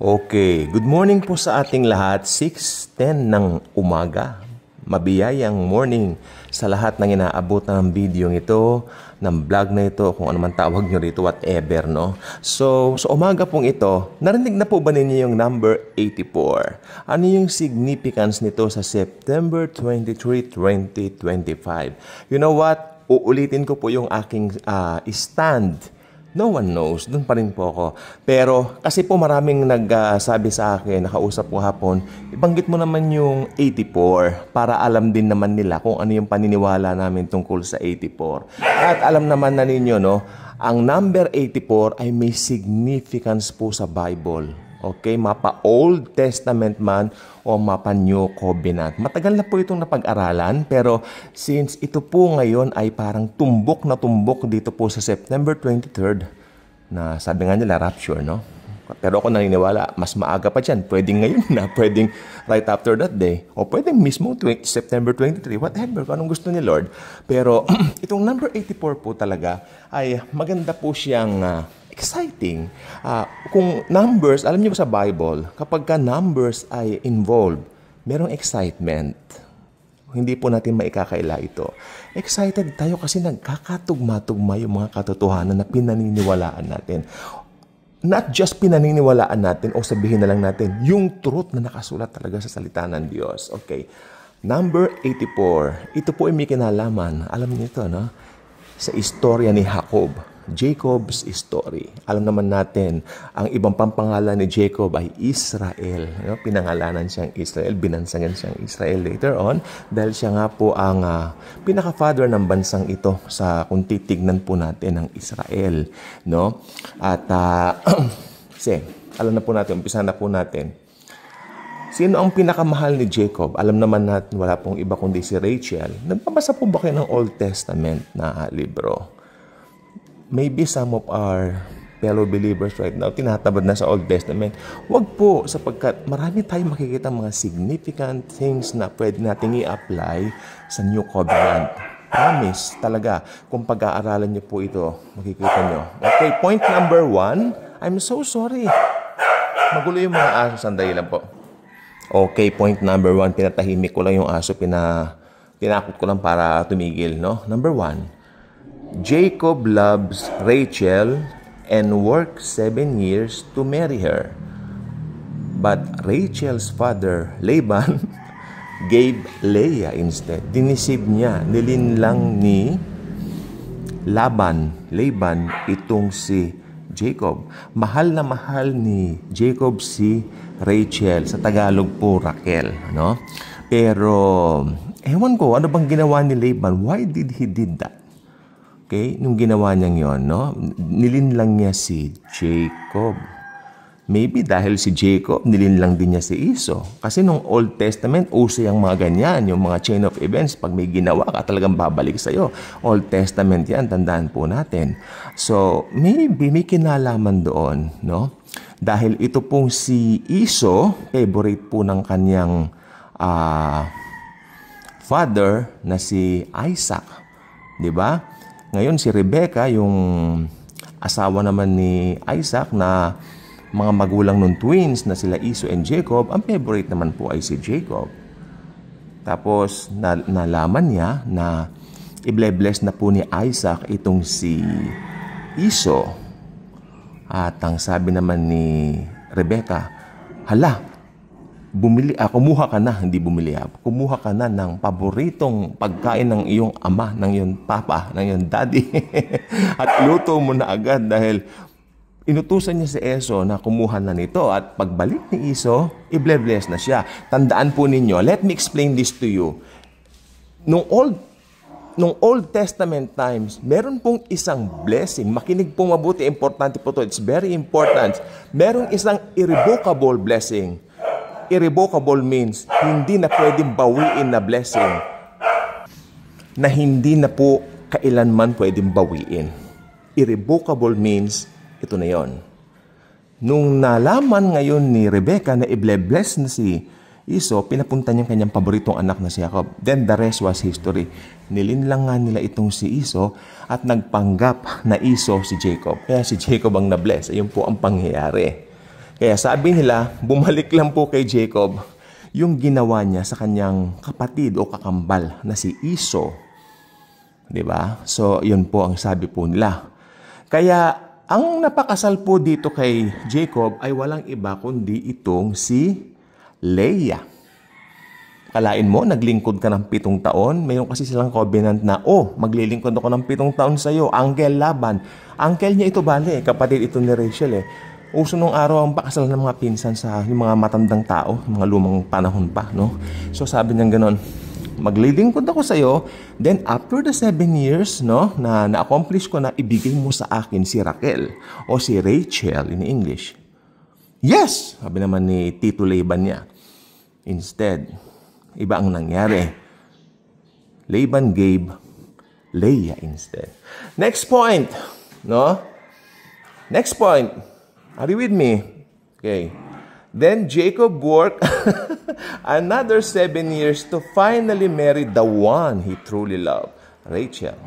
Okay, good morning po sa ating lahat. 6:10 ng umaga. Mabiyayang morning sa lahat ng inaabot ng video ito, ng vlog na ito, kung ano man tawag nyo rito, whatever, no? So, sa umaga pong ito, narinig na po ba ninyo yung number 84? Ano yung significance nito sa September 23, 2025? You know what? Uulitin ko po yung aking stand. No one knows. Doon pa rin po ako. Pero kasi po maraming nagsabi sa akin, nakausap ko hapon, ibanggit mo naman yung 84 para alam din naman nila kung ano yung paniniwala namin tungkol sa 84. At alam naman na ninyo, no, ang number 84 ay may significance po sa Bible. Okay, mapa Old Testament man o mapa New Covenant. Matagal na po itong napag-aralan, pero since ito po ngayon ay parang tumbok na tumbok dito po sa September 23rd, na sabi nga nila rapture, no? Pero ako naniniwala, mas maaga pa dyan. Pwedeng ngayon na, pwedeng right after that day, o pwedeng mismo September 23, whatever, kung anong gusto ni Lord. Pero itong number 84 po talaga ay maganda po siyang exciting. Kung numbers, alam niyo ba sa Bible, kapag ka numbers ay involved, merong excitement. Hindi po natin maikakaila ito. Excited tayo kasi nagkakatugma-tugma yung mga katotohanan na pinaniniwalaan natin. Not just pinaniniwalaan natin o sabihin na lang natin, yung truth na nakasulat talaga sa salita ng Diyos. Okay. Number 84. Ito po ay may kinalaman. Alam niyo ito, no? Sa istorya ni Jacob. Jacob's story. Alam naman natin, ang ibang pampangalan ni Jacob ay Israel. No? Pinangalanan siyang Israel, binansagan siyang Israel later on dahil siya nga po ang pinaka-father ng bansang ito sa kung titignan po natin ng Israel. No? At kasi, alam na po natin, umpisa na po natin. Sino ang pinakamahal ni Jacob? Alam naman natin, wala pong iba kundi si Rachel. Nagbabasa po ba kayo ng Old Testament na libro? Maybe some of our fellow believers right now, tinatabad na sa Old Testament. Huwag po, sapagkat marami tayong makikita mga significant things na pwede nating i-apply sa New Covenant. Promise, talaga. Kung pag-aaralan niyo po ito, makikita niyo. Okay, point number 1. I'm so sorry. Magulo yung mga aso. Sandali lang po. Okay, point number 1. Pinatahimik ko lang yung aso. Pinakot ko lang para tumigil, no? Number 1. Jacob loves Rachel and worked 7 years to marry her. But Rachel's father, Laban, gave Leah instead. Dinisib niya, nilinlang ni Laban itong si Jacob. Mahal na mahal ni Jacob si Rachel. Sa Tagalog po, Raquel. No? Pero, ewan ko, ano bang ginawa ni Laban? Why did he did that? Okay, nung ginawa niyang yon, no? Nilinlang niya si Jacob. Maybe dahil si Jacob, nilinlang din niya si Esau. Kasi nung Old Testament, uso yung mga ganyan, yung mga chain of events. Pag may ginawa ka, talagang babalik sa'yo. Old Testament yan, tandaan po natin. So, maybe may kinalaman doon, no? Dahil ito pong si Esau, favorite po ng kanyang father na si Isaac. Di ba? Ngayon si Rebecca, yung asawa naman ni Isaac na mga magulang ng twins na sila Esau and Jacob, ang favorite naman po ay si Jacob. Tapos nalaman niya na i-bless na po ni Isaac itong si Esau. At ang sabi naman ni Rebecca, hala, kumuha ka na, hindi bumili ako. Kumuha ka na ng paboritong pagkain ng iyong ama, ng iyong papa, ng iyong daddy. At luto mo na agad dahil inutusan niya si Esau na kumuha na nito. At pagbalik ni Esau, i-bless na siya. Tandaan po ninyo, let me explain this to you. Nung Old Testament times, meron pong isang blessing. Makinig pong mabuti, importante po to. It's very important. Merong isang irrevocable blessing. Irrevocable means hindi na pwedeng bawiin na blessing na hindi na po kailanman pwedeng bawiin. Irrevocable means ito na yon. Nung nalaman ngayon ni Rebecca na i-bless na si Esau, pinapunta niya kanyang paboritong anak na si Jacob. Then the rest was history. Nilinlang nga nila itong si Esau at nagpanggap na Esau si Jacob. Kaya si Jacob ang na-bless. Ayun po ang pangyayari. Kaya sabi nila, bumalik lang po kay Jacob yung ginawa niya sa kanyang kapatid o kakambal na si Esau. Diba? So, yun po ang sabi po nila. Kaya, ang napakasal po dito kay Jacob ay walang iba kundi itong si Leah. Kalain mo, naglingkod ka ng 7 taon. Mayroon kasi silang covenant na, maglilingkod ako ng 7 taon sa iyo. Uncle Laban. Uncle niya ito bale, kapatid ito ni Rachel Uso nung araw ang pakasal ng mga pinsan sa yung mga matandang tao, mga lumang panahon pa, no? So sabi niya gano'n, maglilingkod ako sa iyo, then after the 7 years, no, na na-accomplish ko na, ibigay mo sa akin si Raquel o si Rachel in English. Yes! Sabi naman ni Tito Laban niya. Instead, iba ang nangyari. Laban gave Leah instead. Next point, no? Next point. Are you with me? Okay. Then Jacob worked another 7 years to finally marry the one he truly loved, Rachel.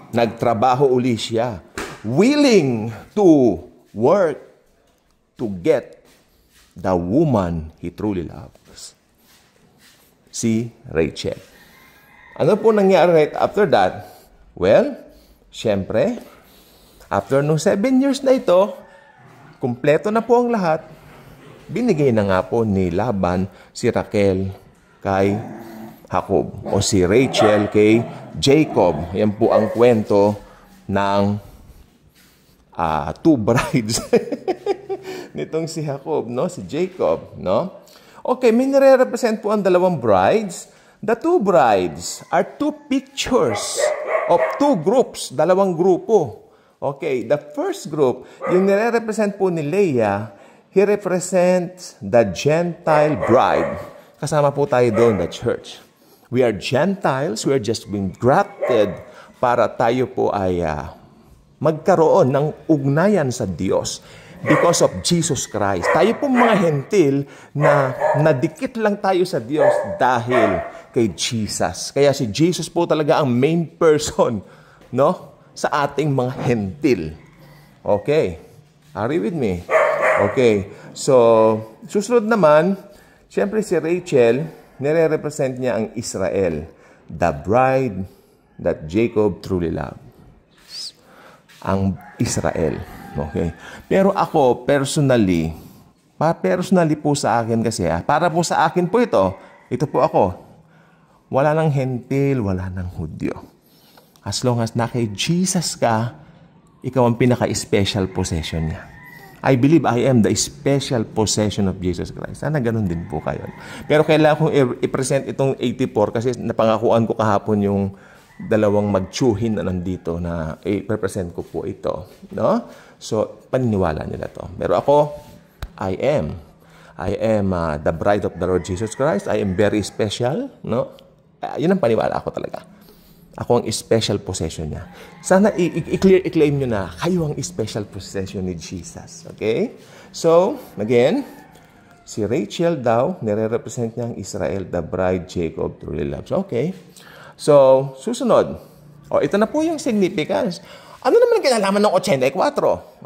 Nagtrabaho uli siya. Willing to work to get the woman he truly loves. Si Rachel. Ano po nangyari right after that? Well, syempre, after nung 7 years na ito, kumpleto na po ang lahat, binigay na nga po ni Laban si Raquel kay Jacob o si Rachel kay Jacob. Yan po ang kwento ng 2 brides nitong si Jacob, no? Si Jacob, no? Okay, may nire-represent po ang 2 brides. The 2 brides are 2 pictures of 2 groups, 2 grupo. Okay, the first group, yung nire-represent po ni Leah, he represents the Gentile bride. Kasama po tayo doon, the church. We are Gentiles, we are just being grafted para tayo po ay magkaroon ng ugnayan sa Diyos because of Jesus Christ. Tayo po mga hentil na nadikit lang tayo sa Diyos dahil kay Jesus. Kaya si Jesus po talaga ang main person, no? Sa ating mga hentil. Okay. Are you with me? Okay. So, susunod naman, siyempre si Rachel, nire-represent niya ang Israel. The bride that Jacob truly loved. Ang Israel. Okay. Pero ako, personally po sa akin kasi, para po sa akin po ito po ako. Wala nang hentil, wala nang Hudyo. As long as na kay Jesus ka, ikaw ang pinaka-special possession niya. I believe I am the special possession of Jesus Christ. Sana ganun din po kayo. Pero kailangan kong i-present itong 84 kasi napangakuan ko kahapon yung 2 magtsuhin na nandito na i-present ko po ito. No? So, paniniwala nila to. Pero ako, I am the bride of the Lord Jesus Christ. I am very special. No? Yun ang paniwala ko talaga. Ako ang special possession niya. Sana i-claim nyo na kayo ang special possession ni Jesus. Okay? So, again, si Rachel daw, nire-represent niya ang Israel, the bride Jacob truly loves. Okay? So, susunod. Ito na po yung significance. Ano naman ang kinalaman ng 84?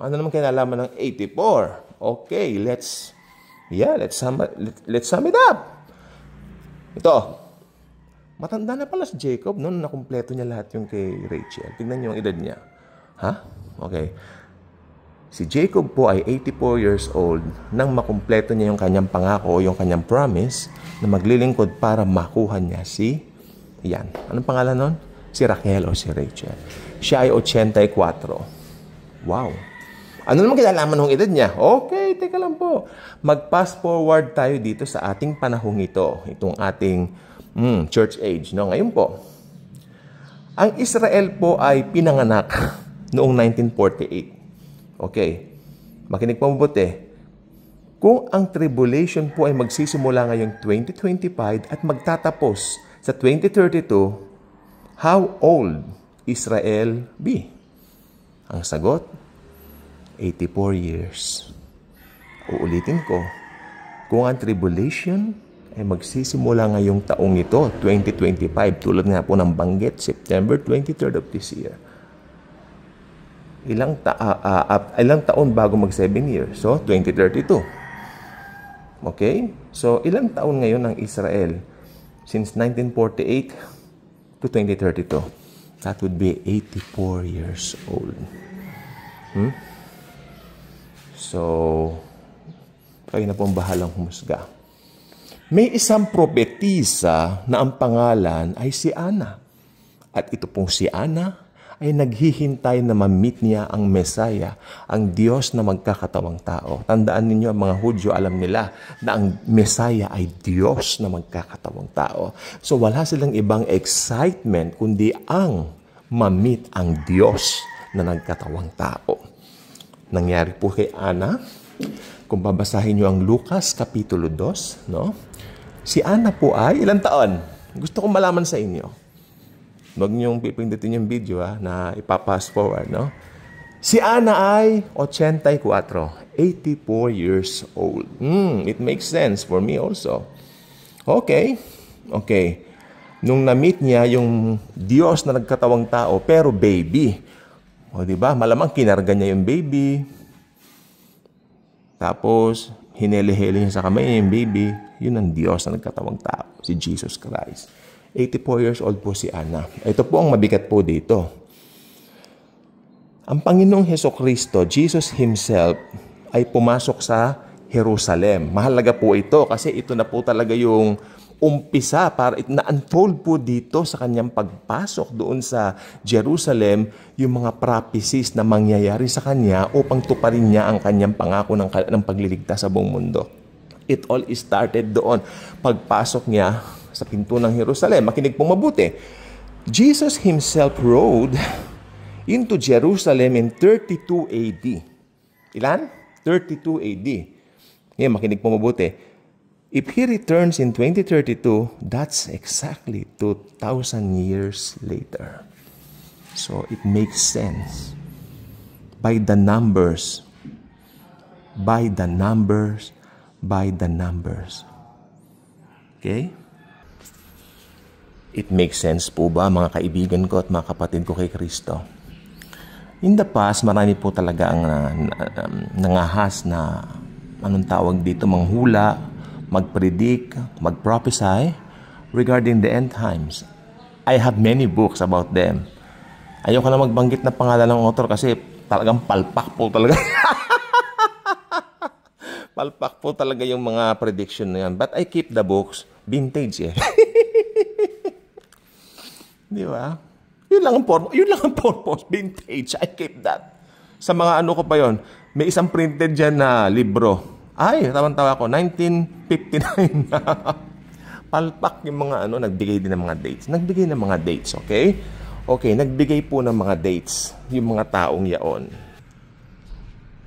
Ano naman kinalaman ng 84? Okay, let's sum it up. Ito. Matanda na pala si Jacob, no? Nakumpleto niya lahat yung kay Rachel. Tingnan niyo ang edad niya. Okay. Si Jacob po ay 84 years old nang makumpleto niya yung kanyang pangako o yung kanyang promise na maglilingkod para makuha niya yan. Anong pangalan nun? Si Raquel o si Rachel. Siya ay 84. Wow. Ano naman kinalaman ng edad niya? Okay, teka lang po. Mag-fast forward tayo dito sa ating panahong ito. Itong ating church age. No? Ngayon po, ang Israel po ay pinanganak noong 1948. Okay. Makinig pa mabuti. Kung ang tribulation po ay magsisimula ngayong 2025 at magtatapos sa 2032, how old Israel be? Ang sagot, 84 years. Uulitin ko. Kung ang tribulation ay magsisimula ngayong taong ito, 2025, tulad nga po ng banggit, September 23rd of this year. ilang taon bago mag 7 years? So, 2032. Okay? So, ilang taon ngayon ang Israel? Since 1948 to 2032. That would be 84 years old. So, kayo na pong bahalang humusga. May isang propetisa na ang pangalan ay si Ana. At ito pong si Ana ay naghihintay na ma-meet niya ang Mesaya, ang Diyos na magkakatawang tao. Tandaan ninyo, ang mga Hudyo, alam nila na ang Mesaya ay Diyos na magkakatawang tao. So wala silang ibang excitement kundi ang ma-meet ang Diyos na nagkatawang tao. Nangyari po kay Ana. Kung babasahin nyo ang Lucas Kapitulo 2, no? Si Ana po ay ilang taon? Gusto kong malaman sa inyo. Huwag niyong pipindutin yung video na ipapass forward, no? Si Ana ay 84, 84 years old. It makes sense for me also. Okay. Nung na-meet niya yung Diyos na nagkatawang tao, pero baby. O, diba? Malamang kinarga niya yung baby. Tapos, hinele-hele niya sa kamay niya yung baby. Yun ang Diyos na nagkatawang tao, si Jesus Christ. 84 years old po si Ana. Ito po ang mabigat po dito. Ang Panginoong Hesukristo, Jesus Himself, ay pumasok sa Jerusalem. Mahalaga po ito kasi ito na po talaga yung umpisa para na-unfold po dito sa kanyang pagpasok doon sa Jerusalem yung mga prophecies na mangyayari sa kanya upang tuparin niya ang kanyang pangako ng pagliligtas sa buong mundo. It all started doon. Pagpasok niya sa pinto ng Jerusalem. Makinig pong mabuti. Jesus Himself rode into Jerusalem in 32 AD. Ilan? 32 AD. Ngayon, makinig pong mabuti. If He returns in 2032, that's exactly 2,000 years later. So, it makes sense. By the numbers. By the numbers. By the numbers. Okay? It makes sense po ba, mga kaibigan ko at mga kapatid ko kay Kristo? In the past, marami po talaga ang nangahas na, anong tawag dito, manghula, mag-predict, mag-prophesy regarding the end times. I have many books about them. Ayoko na magbanggit na pangalan ng author kasi talagang palpak po talaga. Palpak po talaga yung mga prediction na yan. But I keep the books vintage eh. Di ba? Yun lang ang purpose. Vintage. I keep that. Sa mga ano ko pa yon, may isang printed dyan na libro. Ay, tawan-tawa ko. 1959. Palpak yung mga ano, nagbigay din ng mga dates. Nagbigay ng mga dates, okay? Okay, nagbigay po ng mga dates yung mga taong yaon.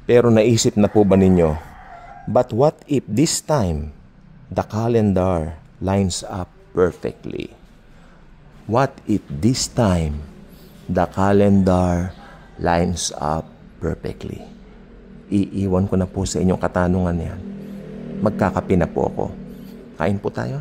Pero naisip na po ba ninyo, but what if this time the calendar lines up perfectly? What if this time the calendar lines up perfectly? Iiwan ko na po sa inyong katanungan yan. Magkakape na po ako. Kain po tayo.